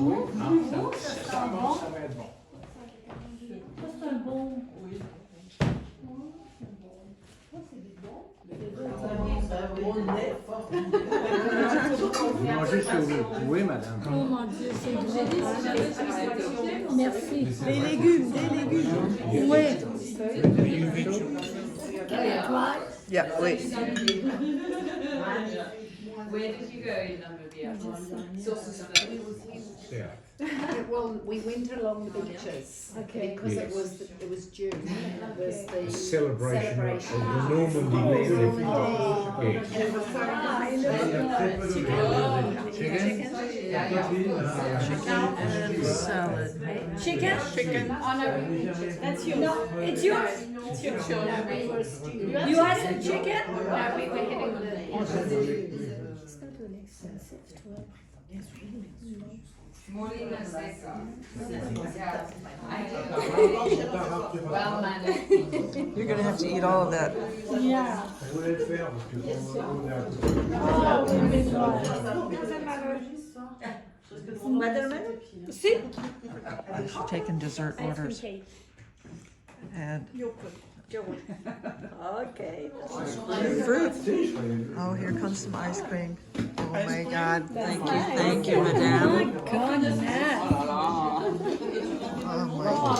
tout. Ça va être bon. C'est un bon. Oui. Mangez ce que vous pouvez, madame. Oh mon Dieu, c'est bon. Merci. Des légumes, des légumes. Oui. Toi? Yeah, oui. Where did you go in Namibia? Yeah. Well, we went along the beaches because Yes. it was June. It was the Celebration of celebration the Normandy landing. Yes. And it was so And salad. Chicken? Chicken. Oh, no. That's yours. No, it's yours. It's yours. You had some chicken? No, we were hitting the It's not really expensive to Molina Seca. Yeah. Well managed. You're going to have to eat all of that. Yeah. Je voulais le faire parce que Oh, oui, mais voilà. See? She's taking dessert orders. And Okay. fruit. Oh, here comes some ice cream. Oh my God. Thank you, madame. Goodness. Oh my God.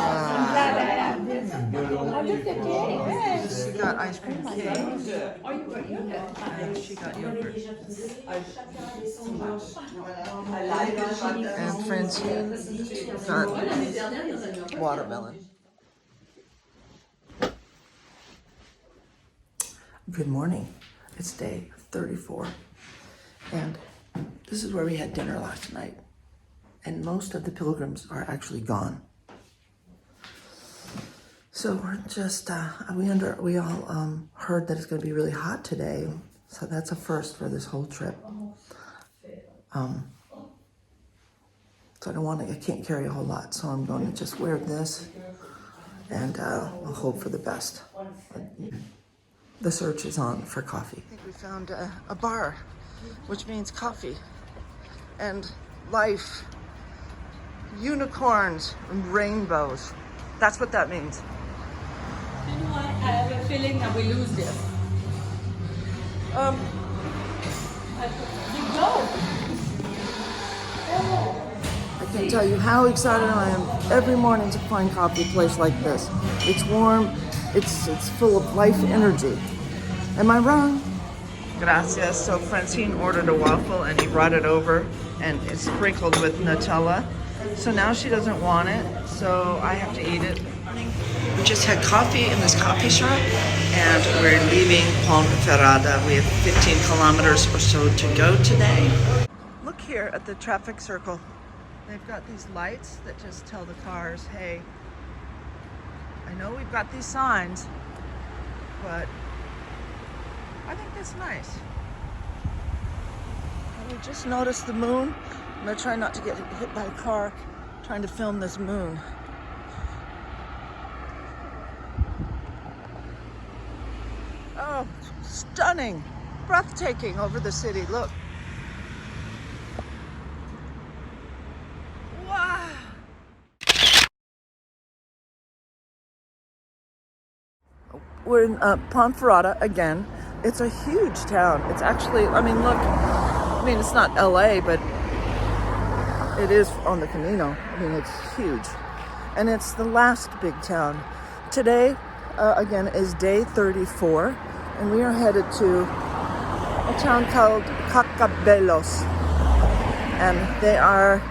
Glad I have this. I looked at cake. She got ice cream cake. And she got yogurt. And Francine got watermelon. Good morning. It's day 34. And this is where we had dinner last night. And most of the pilgrims are actually gone. So we're just, we all heard that it's going to be really hot today. So that's a first for this whole trip. So I can't carry a whole lot. So I'm going to just wear this and I'll hope for the best. The search is on for coffee. I think we found a bar, which means coffee and life, unicorns and rainbows. That's what that means. You know what? I have a feeling that we lose this. You go. I can't tell you how excited I am every morning to find coffee place like this. It's warm, it's full of life energy. Am I wrong? Gracias. So Francine ordered a waffle and he brought it over and it's sprinkled with Nutella. So now she doesn't want it, so I have to eat it. We just had coffee in this coffee shop and we're leaving Ponferrada. We have 15 kilometers or so to go today. Look here at the traffic circle. They've got these lights that just tell the cars, hey, I know we've got these signs, but I think that's nice. And we just noticed the moon. I'm gonna try not to get hit by a car trying to film this moon. Oh, stunning, breathtaking over the city, look. Wow. We're in Ponferrada again. It's a huge town. It's actually, look, it's not LA, but it is on the Camino. It's huge. And it's the last big town. Today, again, is day 34, and we are headed to a town called Cacabellos. And they are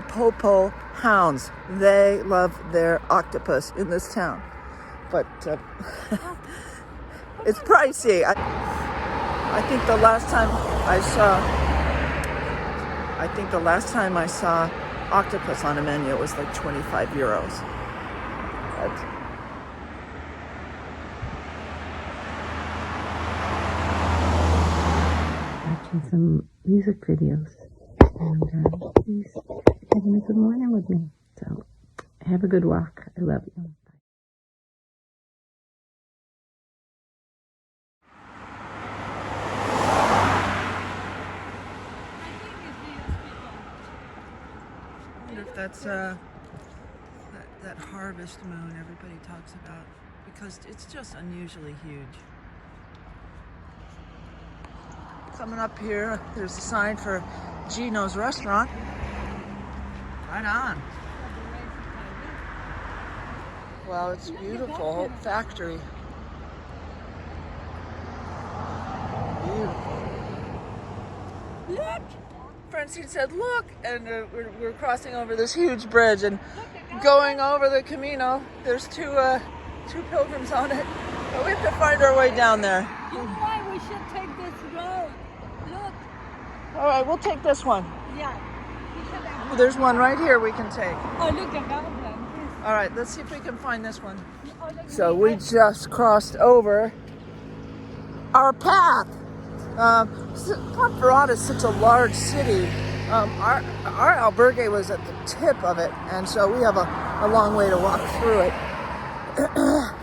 popo hounds. They love their octopus in this town. But it's pricey. I think the last time I saw octopus on a menu, it was like 25 euros. But watching some music videos and he's having a good morning with me. So have a good walk. I love you. if that's that harvest moon everybody talks about, because it's just unusually huge. Coming up here, there's a sign for Gino's restaurant. Right on. Wow, it's beautiful factory. Beautiful. Look! Francine said, look! And we're crossing over this huge bridge and going over the Camino. There's two pilgrims on it. But we have to find our way down there. You know why we should take this road? Look. All right, we'll take this one. Yeah. We should have... There's one right here we can take. Oh, look at that one. All right, let's see if we can find this one. Oh, look So we just crossed over our path. Ponferrada is such a large city. Our albergue was at the tip of it, and so we have a long way to walk through it.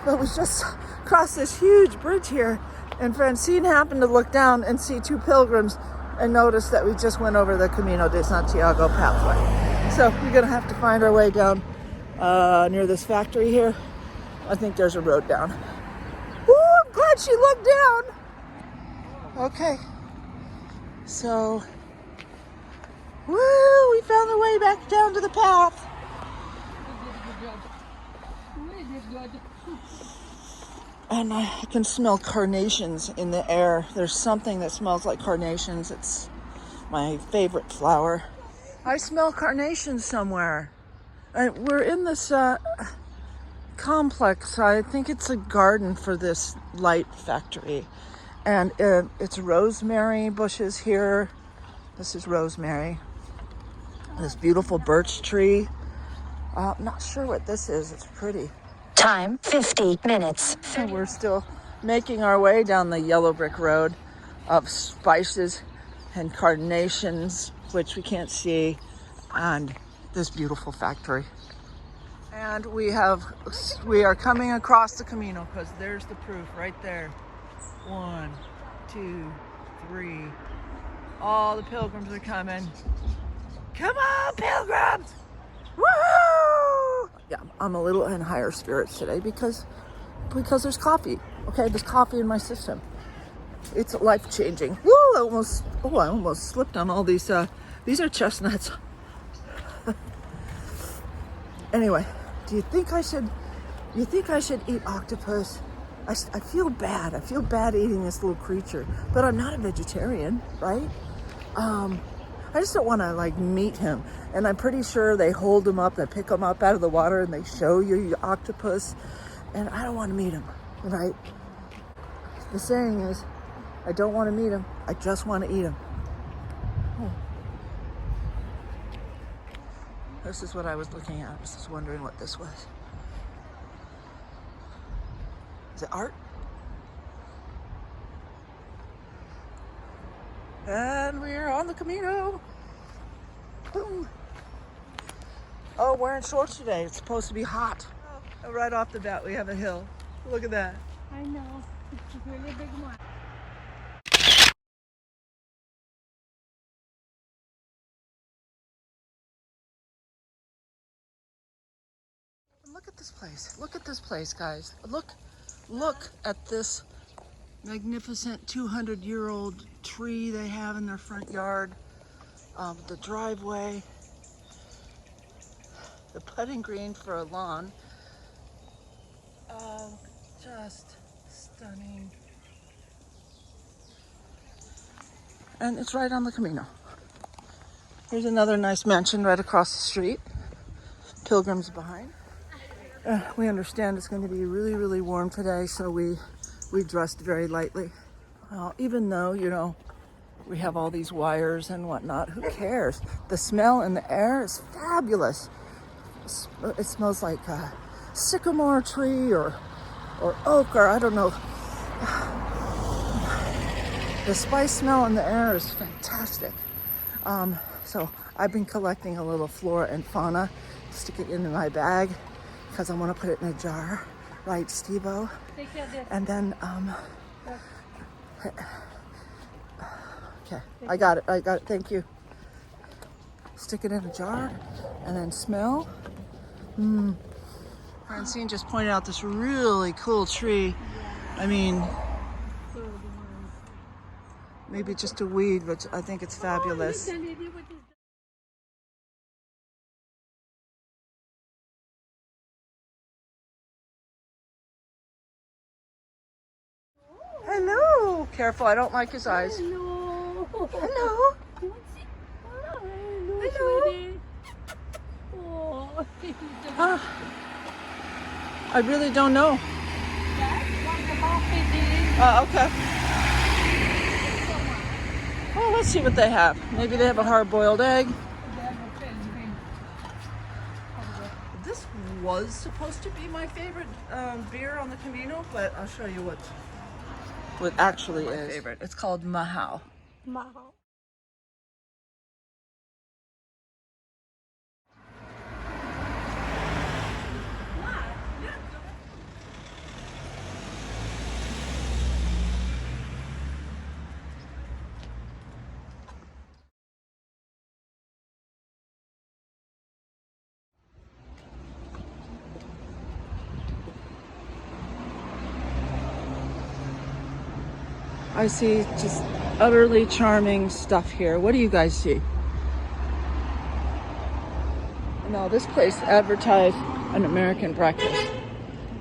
But we just crossed this huge bridge here, and Francine happened to look down and see two pilgrims and notice that we just went over the Camino de Santiago pathway. So we're gonna have to find our way down near this factory here. I think there's a road down. Woo, I'm glad she looked down. Okay, so, woo, we found the way back down to the path. And I can smell carnations in the air. There's something that smells like carnations. It's my favorite flower. I smell carnations somewhere. We're in this complex. I think it's a garden for this light factory. And it's rosemary bushes here. This is rosemary. This beautiful birch tree. I'm not sure what this is. It's pretty. Time 50 minutes. So we're still making our way down the yellow brick road of spices and carnations, which we can't see, and this beautiful factory. And we are coming across the Camino, because there's the proof right there. 1, 2, 3. All the pilgrims are coming. Come on, pilgrims! Woo! Yeah, I'm a little in higher spirits today because there's coffee. Okay, there's coffee in my system. It's life-changing. Woo! I almost slipped on all these. These are chestnuts. Anyway, do you think I should eat octopus? I feel bad. I feel bad eating this little creature, but I'm not a vegetarian, right? I just don't want to meet him. And I'm pretty sure they hold him up, they pick him up out of the water, and they show you your octopus. And I don't want to meet him, right? The saying is, I don't want to meet him. I just want to eat him. Oh. This is what I was looking at. I was just wondering what this was. Is it art? And we're on the Camino. Boom. Oh, wearing shorts today. It's supposed to be hot. Oh, right off the bat, we have a hill. Look at that. I know. It's a really big one. Look at this place. Look at this place, guys. Look at this magnificent 200-year-old tree they have in their front yard. The driveway. The putting green for a lawn. Just stunning. And it's right on the Camino. Here's another nice mansion right across the street. Pilgrims behind. We understand it's going to be really, really warm today, so we dressed very lightly. Even though, we have all these wires and whatnot, who cares? The smell in the air is fabulous. It smells like a sycamore tree or oak, or I don't know. The spice smell in the air is fantastic. So I've been collecting a little flora and fauna, stick it into my bag, because I want to put it in a jar, right, Steve-O? And then, okay, I got it, thank you. Stick it in a jar, And then smell. Francine just pointed out this really cool tree. I mean, maybe just a weed, but I think it's fabulous. Hello. Careful, I don't like his eyes. Hello. Hello. Hello. Oh. I really don't know. Okay. Well, let's see what they have. Maybe they have a hard-boiled egg. This was supposed to be my favorite beer on the Camino, but I'll show you what actually is my favorite. It's called Mahau. I see just utterly charming stuff here. What do you guys see? No, this place advertised an American breakfast.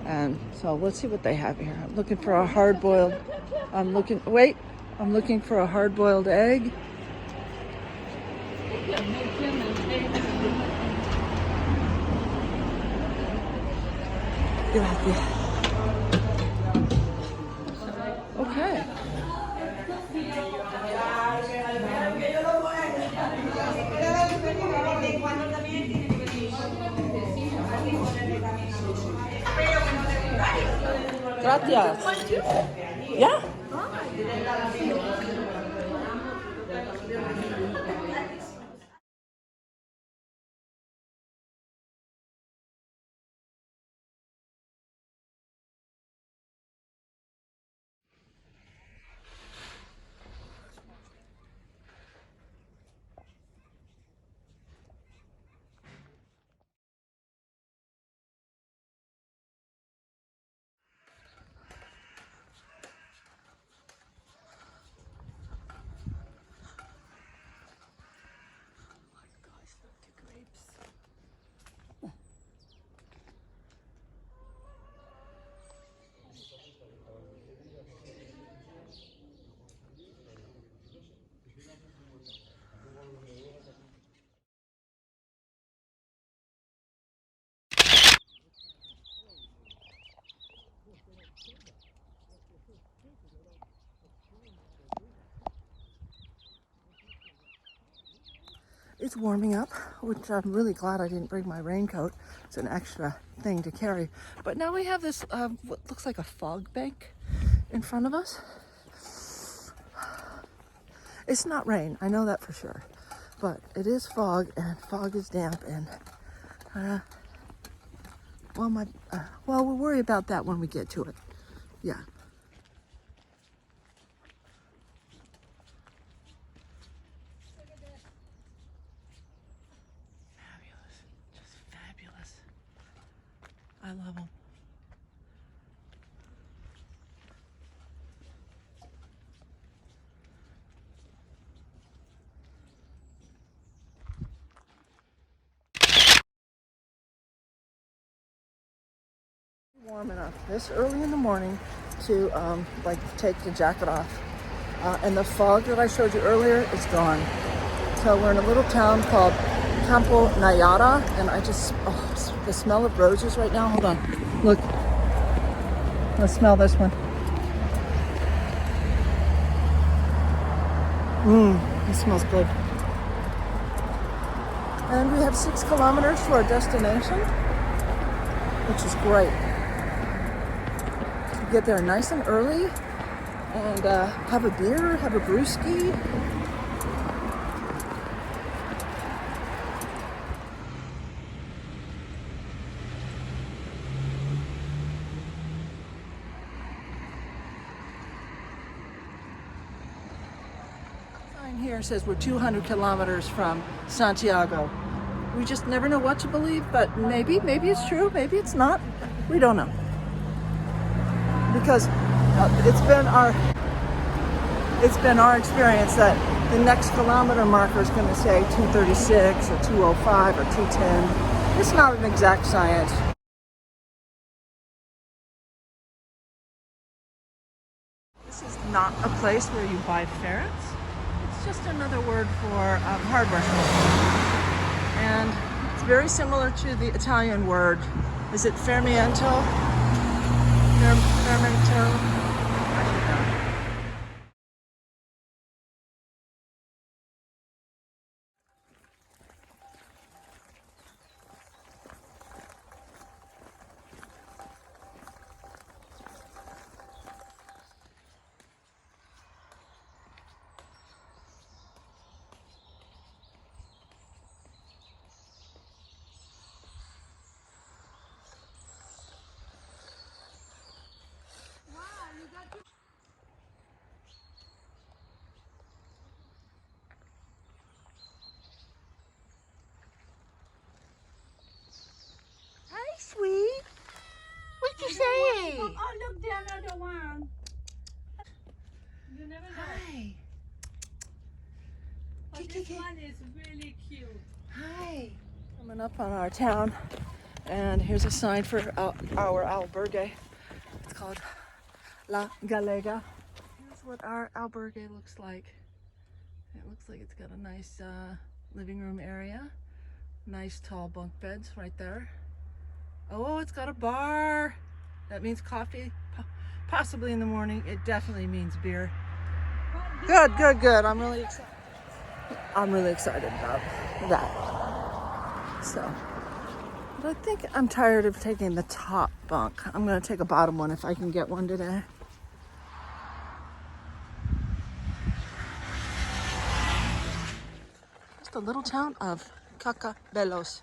And so let's see what they have here. I'm looking for a hard-boiled, I'm looking for a hard-boiled egg. Okay. Gracias. Yeah? It's warming up, which I'm really glad I didn't bring my raincoat. It's an extra thing to carry. But now we have this, what looks like a fog bank in front of us. It's not rain, I know that for sure. But it is fog, and fog is damp, and well, we'll worry about that when we get to it. Yeah. Fabulous, just fabulous. I love them. Warm enough this early in the morning to like take the jacket off, and the fog that I showed you earlier is gone. So we're in a little town called Campo Nayara, and I just the smell of roses right now. Hold on, look, let's smell this one. It smells good. And we have 6 kilometers to our destination, which is great. Get there nice and early and have a beer, have a brewski. Sign here says we're 200 kilometers from Santiago. We just never know what to believe, but maybe it's true, maybe it's not. We don't know. Because it's been our experience that the next kilometer marker is going to say 236 or 205 or 210. It's not an exact science. This is not a place where you buy ferrets. It's just another word for hardware store. And it's very similar to the Italian word. Is it fermento? Fermento? Hi, sweet. What'd you say? Oh, look, the another one. You never know. Hi. Oh, this one is really cute. Hi. Coming up on our town, and here's a sign for our albergue. It's called La Galega. Here's what our albergue looks like. It looks like it's got a nice living room area. Nice tall bunk beds right there. Oh, it's got a bar. That means coffee, possibly in the morning. It definitely means beer. Good, good, good. I'm really excited about that. So, but I think I'm tired of taking the top bunk. I'm gonna take a bottom one if I can get one today. Just a little town of Cacabellos,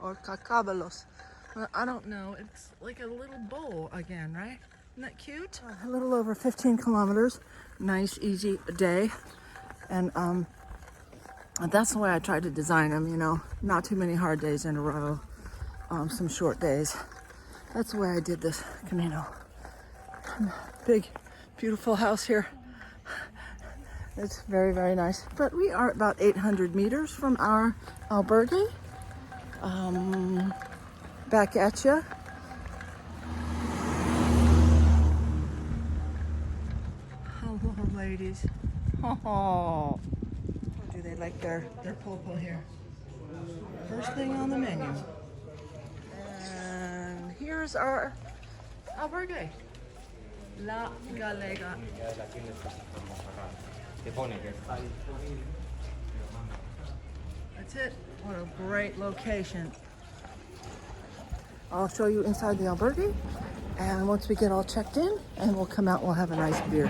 or Cacabellos. Well, I don't know. It's like a little bowl again, right? Isn't that cute? A little over 15 kilometers. Nice, easy day. And that's the way I tried to design them, you know. Not too many hard days in a row. Some short days. That's the way I did this Camino. Big, beautiful house here. It's very, very nice. But we are about 800 meters from our albergue. Back at you. Hello, ladies. Oh, do they like their popo here? First thing on the menu. And here's our albergue. La Galega. That's it. What a great location. I'll show you inside the albergue, and once we get all checked in, and we'll come out, we'll have a nice beer.